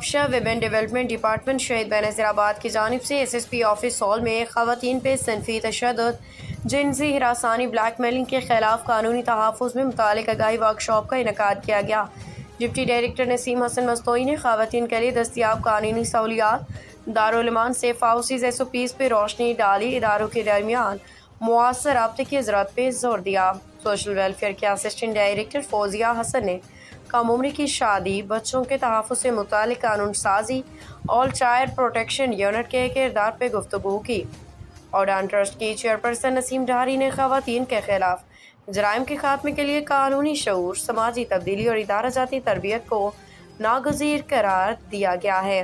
آبشار women development department شہید بینظیر آباد کی جانب سے S S P office hall میں خواتین پہ صنفی تشدد، جنسی ہراسانی، بلیک میلنگ کے خلاف قانونی تحفظ میں متعلق آگاہی ورکشاپ کا انعقاد کیا گیا۔ ڈپٹی ڈائریکٹر نسیم حسن مستوئی نے خواتین کے لیے دستیاب قانونی سہولیات، دارالعلوم safe houses S O Ps پہ روشنی ڈالی، اداروں کے درمیان مؤثر رابطے کی ضرورت پہ زور دیا۔ سوشل ویلفیئر کے اسسٹنٹ ڈائریکٹر فوزیہ حسن نے کم عمری کی شادی، بچوں کے تحفظ سے متعلق قانون سازی اور چائلڈ پروٹیکشن یونٹ کے کردار پہ گفتگو کی۔ اڈان ٹرسٹ کی چیئرپرسن نسیم ڈھاری نے خواتین کے خلاف جرائم کے خاتمے کے لیے قانونی شعور، سماجی تبدیلی اور ادارہ جاتی تربیت کو ناگزیر قرار دیا ہے۔